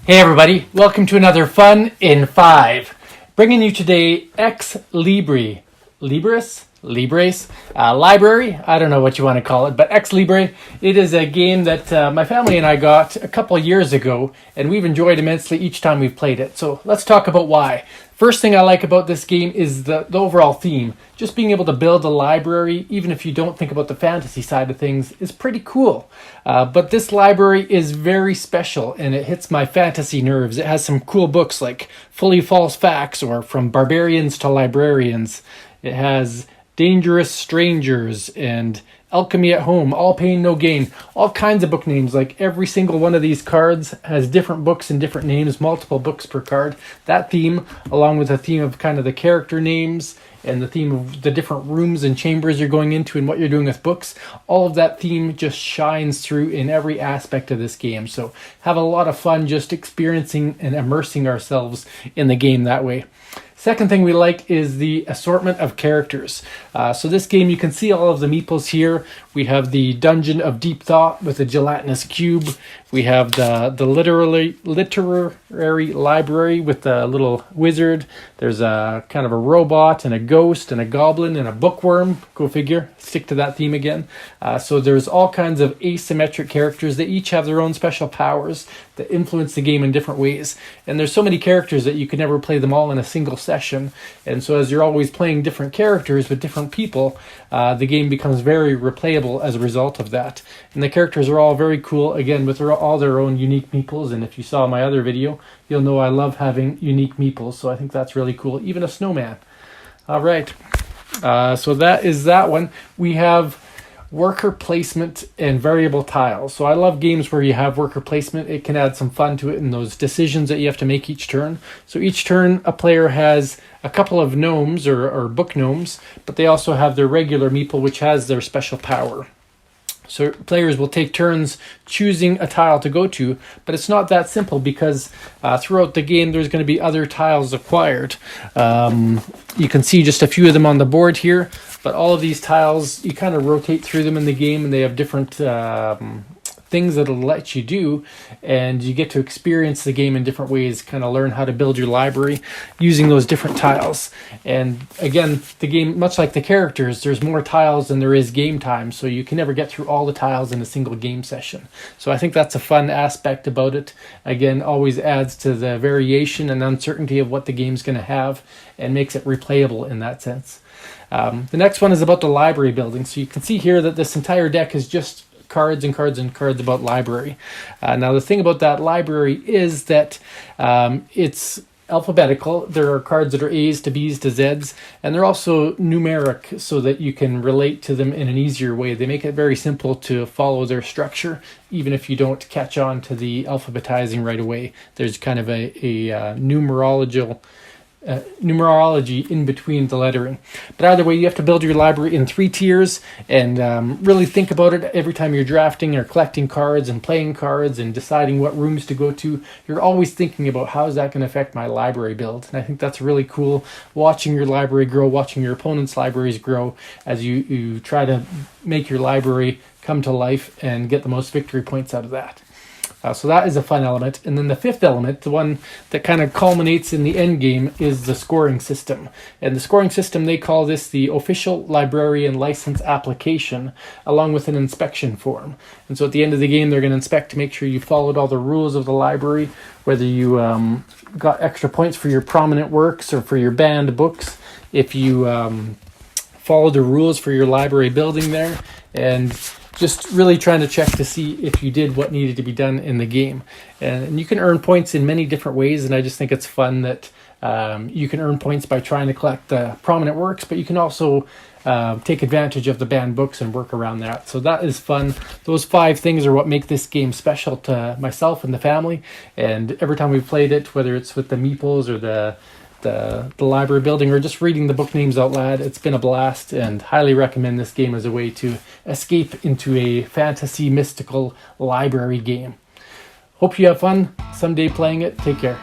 Hey everybody, welcome to another Fun in 5. Bringing you today Ex Libris, Library, I don't know what you want to call it, but Ex Libris. It is a game that my family and I got a couple years ago, and we've enjoyed immensely each time we've played it. So let's talk about why. First thing I like about this game is the overall theme. Just being able to build a library, even if you don't think about the fantasy side of things, is pretty cool. But this library is very special, and it hits my fantasy nerves. It has some cool books like Fully False Facts or From Barbarians to Librarians. It has Dangerous Strangers and Alchemy at Home, All Pain No Gain, all kinds of book names. Like every single one of these cards has different books and different names, multiple books per card. That theme, along with the theme of kind of the character names and the theme of the different rooms and chambers you're going into and what you're doing with books, all of that theme just shines through in every aspect of this game. So have a lot of fun just experiencing and immersing ourselves in the game that way. Second thing we like is the assortment of characters. So this game, you can see all of the meeples here. We have the Dungeon of Deep Thought with a gelatinous cube. We have the literary library with a little wizard. There's a kind of a robot and a ghost and a goblin and a bookworm. Go figure. Stick to that theme again. So there's all kinds of asymmetric characters. They each have their own special powers that influence the game in different ways. And there's so many characters that you can never play them all in a single session. And so as you're always playing different characters with different people, the game becomes very replayable as a result of that. And the characters are all very cool, again, with all their own unique meeples. And if you saw my other video, you'll know I love having unique meeples. So I think that's really cool. Even a snowman. All right. So that is that one. We have worker placement and variable tiles. So I love games where you have worker placement. It can add some fun to it in those decisions that you have to make each turn. So each turn a player has a couple of gnomes or book gnomes, but they also have their regular meeple, which has their special power. So players will take turns choosing a tile to go to, but it's not that simple because throughout the game there's going to be other tiles acquired. You can see just a few of them on the board here, but all of these tiles, you kind of rotate through them in the game, and they have different things that'll let you do, and you get to experience the game in different ways, kind of learn how to build your library using those different tiles. And again, the game, much like the characters, there's more tiles than there is game time, so you can never get through all the tiles in a single game session. So I think that's a fun aspect about it. Again, always adds to the variation and uncertainty of what the game's going to have and makes it replayable in that sense. The next one is about the library building. So you can see here that this entire deck is just cards and cards and cards about library. Now the thing about that library is that it's alphabetical. There are cards that are A's to B's to Z's, and they're also numeric so that you can relate to them in an easier way. They make it very simple to follow their structure, even if you don't catch on to the alphabetizing right away. There's kind of a numerology in between the lettering. But either way, you have to build your library in 3 tiers and really think about it every time you're drafting or collecting cards and playing cards and deciding what rooms to go to. You're always thinking about how is that going to affect my library build. And I think that's really cool, watching your library grow, watching your opponent's libraries grow as you try to make your library come to life and get the most victory points out of that. So that is a fun element. And then the fifth element, the one that kind of culminates in the end game, is the scoring system. And the scoring system, they call this the official librarian license application, along with an inspection form. And so at the end of the game, they're going to inspect to make sure you followed all the rules of the library, whether you got extra points for your prominent works or for your banned books, if you followed the rules for your library building there, and just really trying to check to see if you did what needed to be done in the game. And you can earn points in many different ways, and I just think it's fun that you can earn points by trying to collect the prominent works, but you can also take advantage of the banned books and work around that. So that is fun. Those 5 things are what make this game special to myself and the family. And every time we've played it, whether it's with the meeples or the library building or just reading the book names out loud, it's been a blast, and highly recommend this game as a way to escape into a fantasy mystical library game. Hope you have fun someday playing it. Take care.